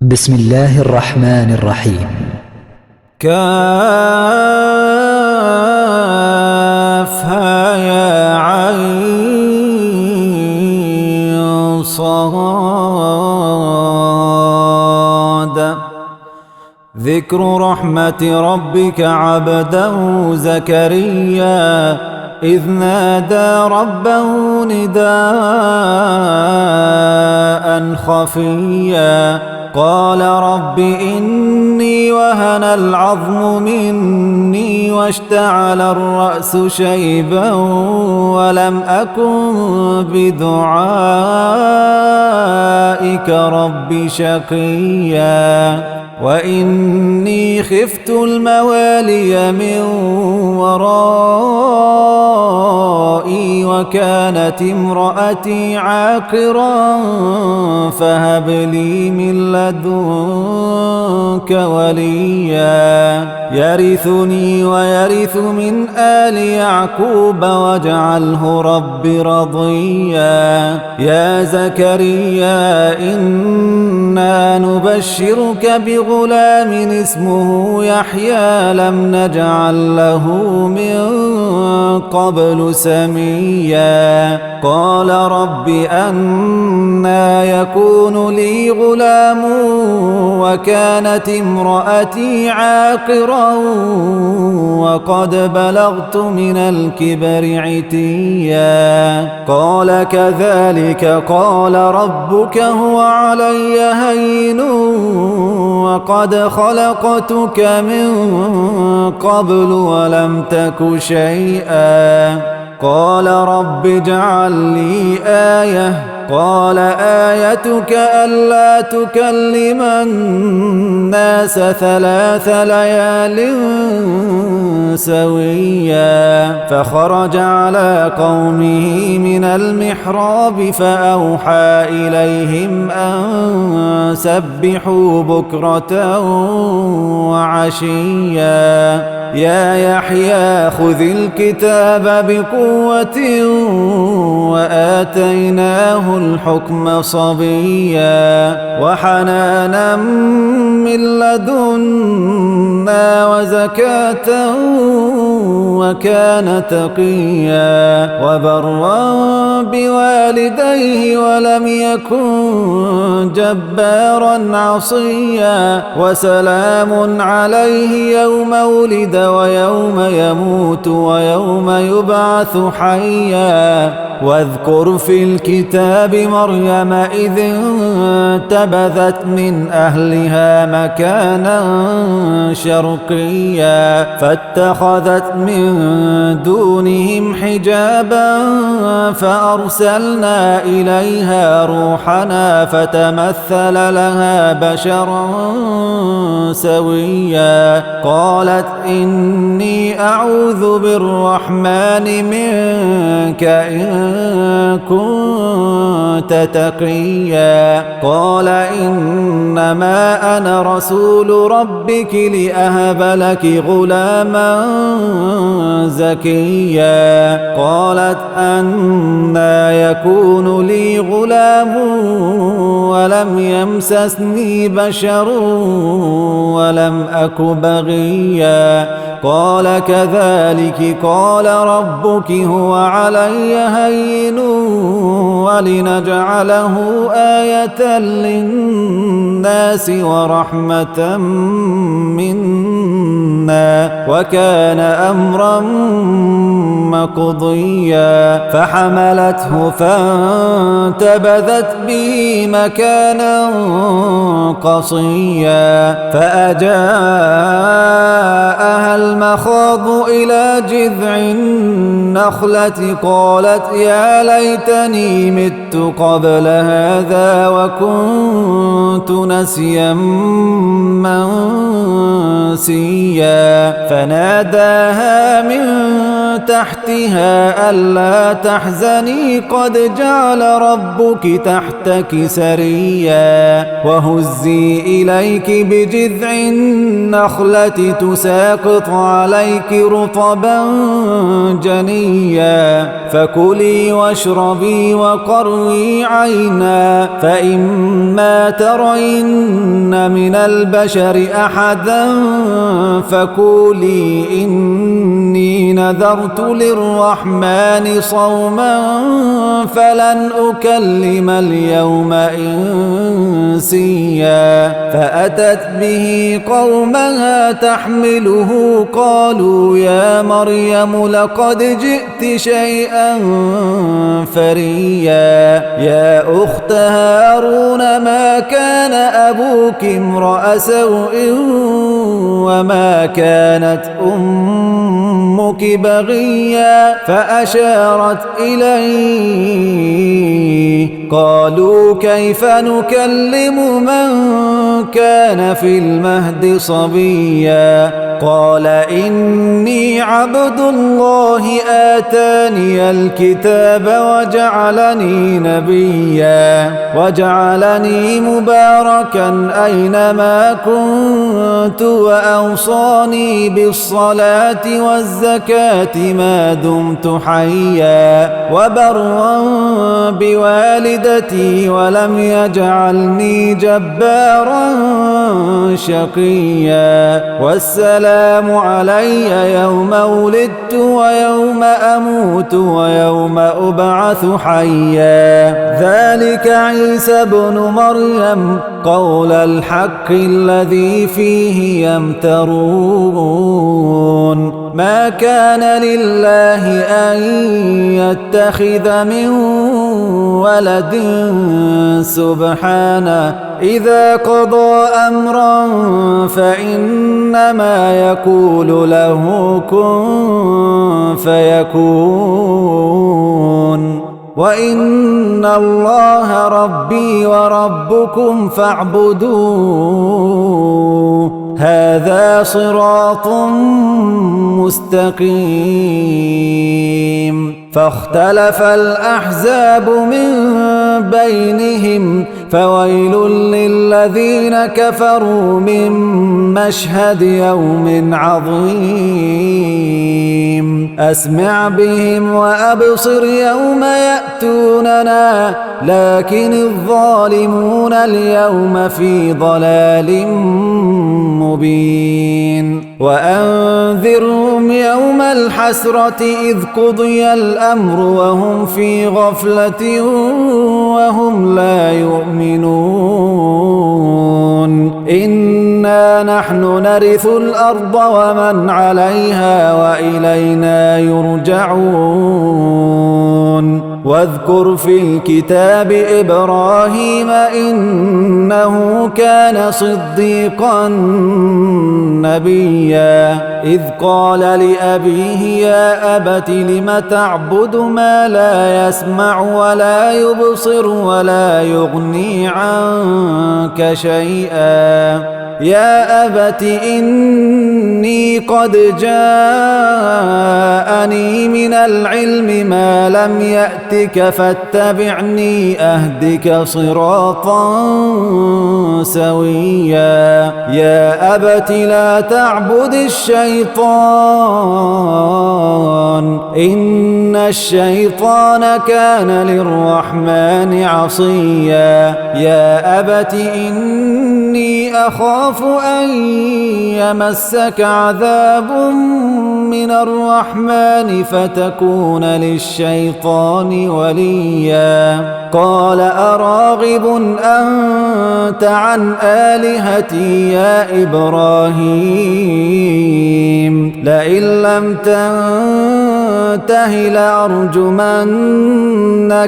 بسم الله الرحمن الرحيم. كافها يا عين صاد. ذكر رحمة ربك عبده زكريا إذ نادى ربه نداء خفيا قال رب إني وهن العظم مني واشتعل الرأس شيبا ولم أكن بدعائك رب شقيا وإني خفت الموالي من ورائي وكانت امرأتي عاقرا فهب لي من لدنك وليا يرثني ويرث من آل يعقوب واجعله رب رضيا. يا زكريا إنا نبشرك بغلام اسمه يحيى لم نجعل له من قبل سميا قال رب أنى يكون لي غلام وكانت امرأتي عاقرا وقد بلغت من الكبر عتيا قال كذلك قال ربك هو علي هين وقد خلقتك من قبل ولم تك شيئا قال رب اجعل لي آية قال آيتك ألا تكلم الناس 3 ليال سويا. فخرج على قومه من المحراب فأوحى إليهم أن سبحوا بكرة وعشيا. يا يحيى خذ الكتاب بقوة وآتيناه الحكم صبيا وحنانا من لدنا وزكاة وكان تقيا وبرا بوالديه ولم يكن جبارا عصيا وسلام عليه يوم ولد ويوم يموت ويوم يبعث حيا. واذكر في الكتاب مريم إذ انتبذت من أهلها مكانا شرقيا فاتخذت من دونهم حجابا فأرسلنا إليها روحنا فتمثل لها بشرا سويا قالت إني أعوذ بالرحمن منك إن كنت تقيا قال إنما أنا رسول ربك لأهب لك غلاما زكيا قالت أنى يكون لي غلام ولم يمسسني بشر ولم أك بغيا قال كذلك قال ربك هو علي هين ولنجعله آية للناس ورحمة منا وكان أمرا مقضيا. فحملته فانتبذت به مكانا قصيا فأجاءها المخاض إلى جذع النخلة قالت يا ليتني مت قبل هذا وكنت نسيا منسيا. فناداها من تحتها ألا تحزني قد جعل ربك تحتك سريا وهزي إليك بجذع النخلة تساقط نسقط عليك رطبا جنيا فكلي واشربي وقري عينا فإما ترين من البشر أحدا فقولي إني نذرت للرحمن صوما فلن أكلم اليوم إنسيا فأتت به قومها تحمله قالوا يا مريم لقد جئت شيئا فريا يا أخت هارون ما كان أبوك امرأ سوء وما كانت أمك بغيا فأشارت إليه قالوا كيف نكلم من كان في المهد صبيا قال إني عبد الله آتاني الكتاب وجعلني نبيا وجعلني مباركا أينما كنت وأوصاني بالصلاة والزكاة ما دمت حيا وبرا بوالدتي ولم يجعلني جبارا شقيا والسلام علي يوم ولدت ويوم أموت ويوم أبعث حيا ذلك عيسى بن مريم قول الحق الذي فيه يمترون ما كان لله أن يتخذ من ولد سبحانه إذا قضى أمرا فإنما يقول له كن فيكون وإن الله ربي وربكم فاعبدوه هذا صراط مستقيم فاختلف الأحزاب من بينهم فويل للذين كفروا من مشهد يوم عظيم أسمع بهم وأبصر يوم يأتوننا لكن الظالمون اليوم في ضلال مبين وأنذرهم يوم الحسرة إذ قضي الأمر وهم في غفلة وهم لا يؤمنون إنا نحن نرث الأرض ومن عليها وإلينا يرجعون واذكر في الكتاب إبراهيم إنه كان صديقا نبيا إذ قال لأبيه يا أبت لم تعبد ما لا يسمع ولا يبصر ولا يغني عنك شيئا يا أبت إني قد جاءني من العلم ما لم يأتك فاتبعني أهدك صراطا سويا يا أبت لا تعبد الشيطان إن الشيطان كان للرحمن عصيا يا أبت إني أخاف أن يمسك عذاب من الرحمن فتكون للشيطان وليا قال أراغب أنت عن آلهتي يا إبراهيم لئن لم تنته لأرجمنك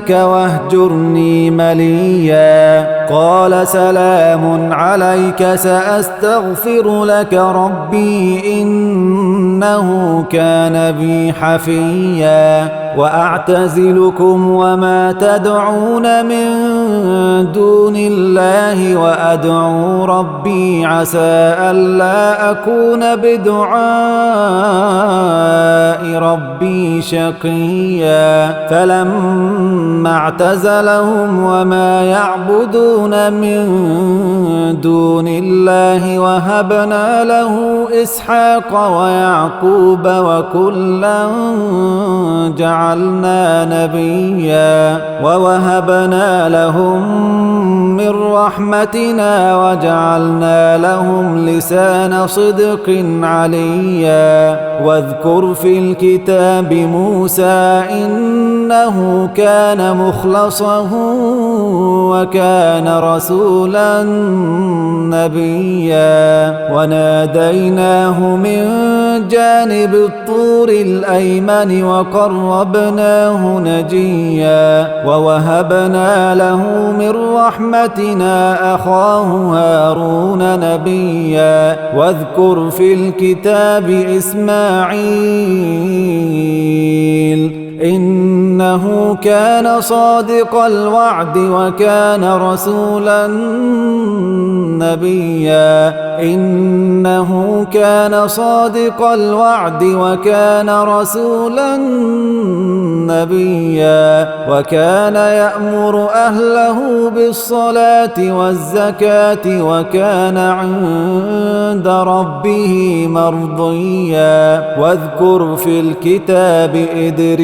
واهجرني مليا قال سلام عليك سأستغفر لك ربي إنه كان بي حفيا وأعتزلكم وما تدعون من دون الله وأدعو ربي عسى ألا أكون بدعاء ربي شقيا فلما اعتزلهم وما يعبدون من دون الله وهبنا له إسحاق ويعقوب وكلا جعلنا نبيا ووهبنا لهم من رحمتنا وجعلنا لهم لسان صدق عليا واذكر في الكتاب موسى إنه كان مخلصا وكان رسولا نبيا وناديناه من جانب الطور الأيمن وقربناه نجيا ووهبنا له من رحمتنا أخاه هارون نبيا واذكر في الكتاب إسماعيل إنه كان صادق الوعد وكان رسولا نبيا إنه كان صادق الوعد وكان رسولا نبيا وكان يأمر أهله بالصلاة والزكاة وكان عند ربه مرضيا واذكر في الكتاب إدريس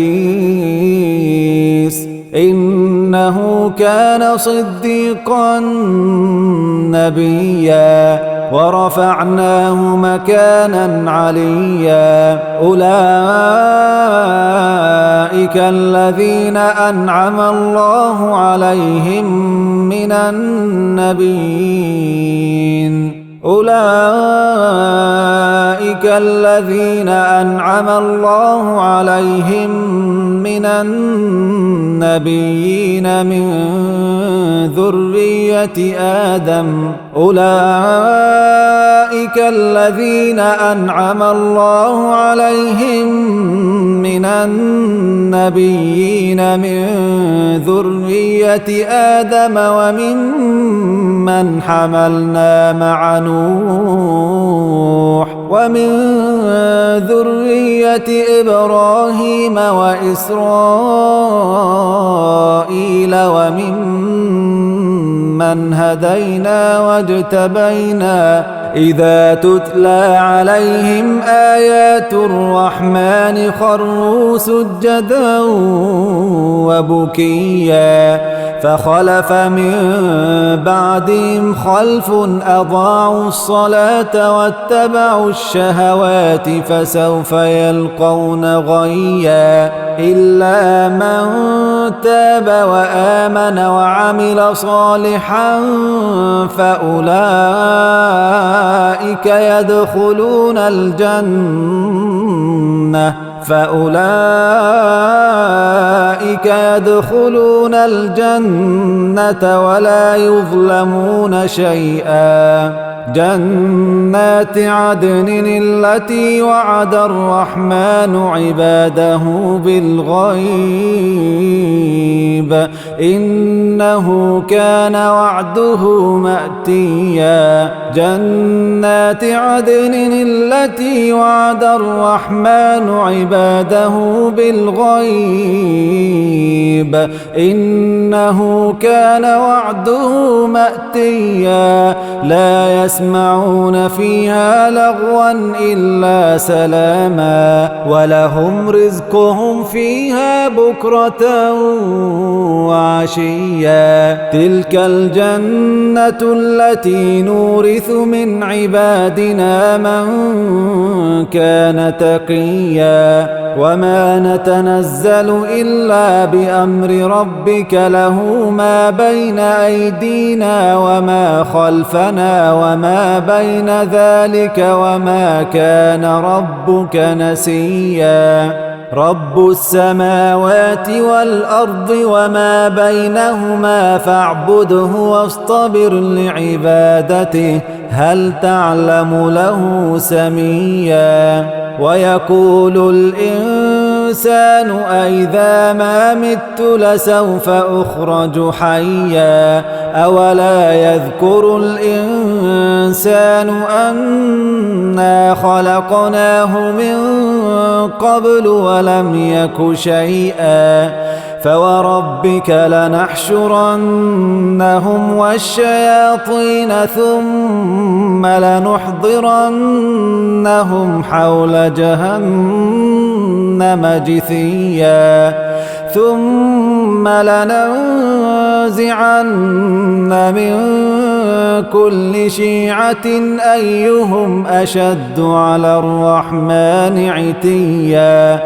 إنه كان صديقا نبيا ورفعناه مكانا عليا أولئك الذين أنعم الله عليهم من النبيين أولئك الذين أنعم الله عليهم من النبيين من ذرية آدم أولئك الذين أنعم الله عليهم من النبيين من ذرية آدم وممن حملنا مع نوح ومن ذرية إبراهيم وإسرائيل وممن هدينا واجتبينا إذا تتلى عليهم آيات الرحمن خروا سجدا وبكيا فخلف من بعدهم خلف أضاعوا الصلاة واتبعوا الشهوات فسوف يلقون غيا إلا من تاب وآمن وعمل صالحا فأولئك يدخلون الجنة ولا يظلمون شيئا جنات عدن التي وعد الرحمن عباده بالغيب إنه كان وعده مأتيا جنات عدن التي وعد الرحمن عباده بالغيب إنه كان وعده مأتيا لا يسمعون فيها لغوا إلا سلاما ولهم رزقهم فيها بكرة وعشيا تلك الجنة التي نورث من عبادنا من كان تقيا وما نتنزل إلا بأمر ربك له ما بين أيدينا وما خلفنا وما بين ذلك وما كان ربك نسيا رب السماوات والأرض وما بينهما فاعبده واصطبر لعبادته هل تعلم له سميا ويقول الإنسان الإنسان أإذا ما مت لسوف أخرج حيا أولا يذكر الإنسان أنا خلقناه من قبل ولم يك شيئا فوربك لنحشرنهم والشياطين ثم لنحضرنهم حول جهنم جثيا ثم لننزعن من كل شيعة أيهم أشد على الرحمن عتيا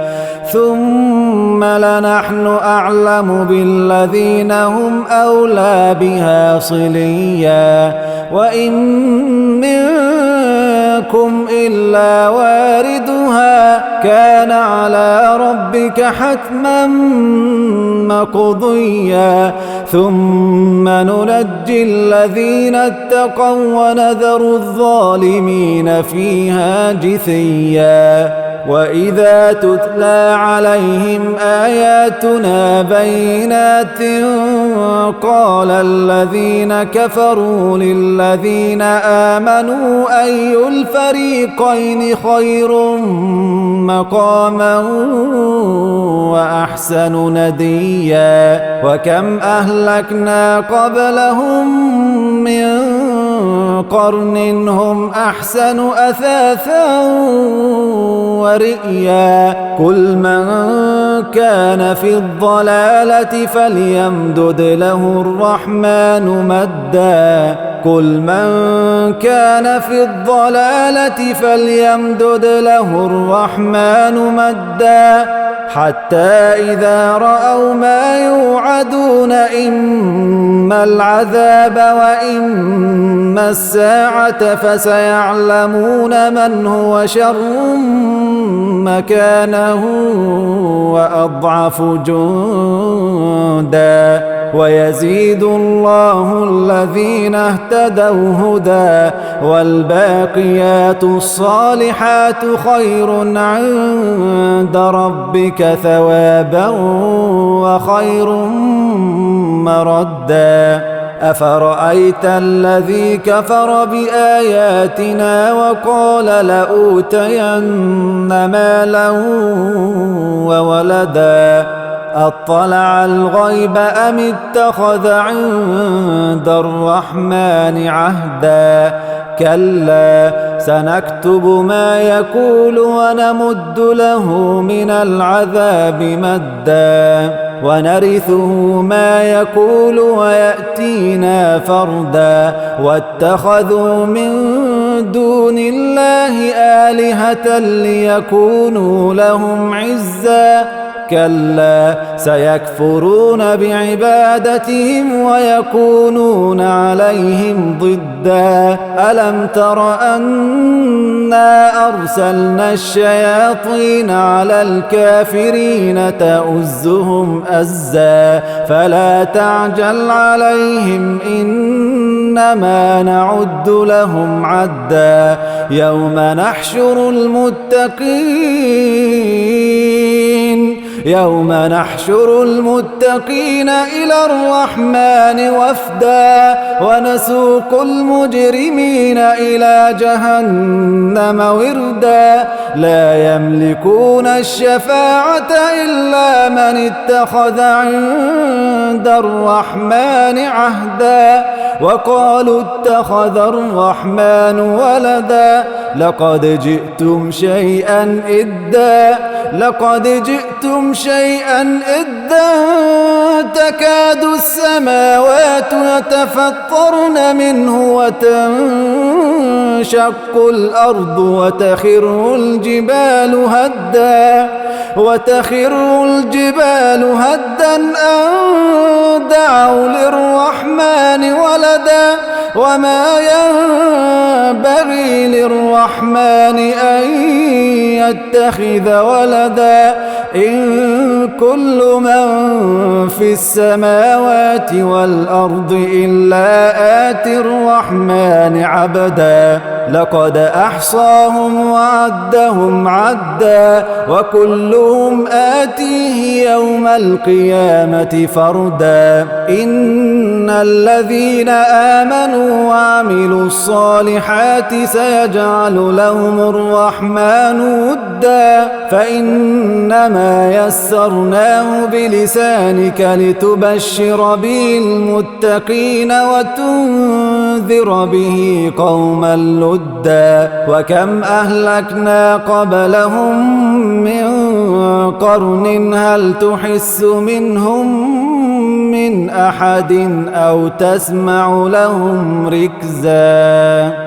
ثم لنحن أعلم بالذين هم أولى بها صليا وإن منكم إلا واردها كان على ربك حتما مقضيا ثم ننجي الذين اتقوا ونذر الظالمين فيها جثيا وإذا تتلى عليهم آياتنا بينات قال الذين كفروا للذين آمنوا أي الفريقين خير مقاما وأحسن نديا وكم أهلكنا قبلهم من قرن هم أحسن أثاثا ورئيا قل من كان في الضلالة فليمدد له الرحمن مدا قل من كان في الضلالة فليمدد له الرحمن مدا حتى إذا رأوا ما يوعدون إما العذاب وإما الساعة فسيعلمون من هو شر مكانه وأضعف جندا ويزيد الله الذين اهتدوا هدى والباقيات الصالحات خير عند ربك ثوابا وخير مردا أفرأيت الذي كفر بآياتنا وقال لأوتين مالا وولدا أطلع الغيب أم اتخذ عند الرحمن عهدا كلا سنكتب ما يقول ونمد له من العذاب مدا ونرثه ما يقول ويأتينا فردا واتخذوا من دون الله آلهة ليكونوا لهم عزا كلا سيكفرون بعبادتهم ويكونون عليهم ضدا ألم تر أنا أرسلنا الشياطين على الكافرين تؤزهم أزا فلا تعجل عليهم إنما نعد لهم عدا يوم نحشر المتقين إلى الرحمن وفدا ونسوق المجرمين إلى جهنم وردا لا يملكون الشفاعة إلا من اتخذ عند الرحمن عهدا وقالوا اتخذ الرحمن ولدا لقد جئتم شيئا إدا تكاد السماوات يتفطرن منه وتنشق الأرض وتخر الجبال هدا أن دعوا للرحمن ولدا وما ينبغي للرحمن للرحمن أن يتخذ ولدا إن كل من في السماوات والأرض إلا آتي الرحمن عبدا لقد أحصاهم وعدهم عدا وكلهم آتيه يوم القيامة فردا إن الذين آمنوا وعملوا الصالحات سيجعل لهم الرحمن ودا فإنما يسرناه بلسانك لتبشر به المتقين وتنذر به قوما لدا وكم أهلكنا قبلهم من قرن هل تحس منهم من أحد أو تسمع لهم ركزا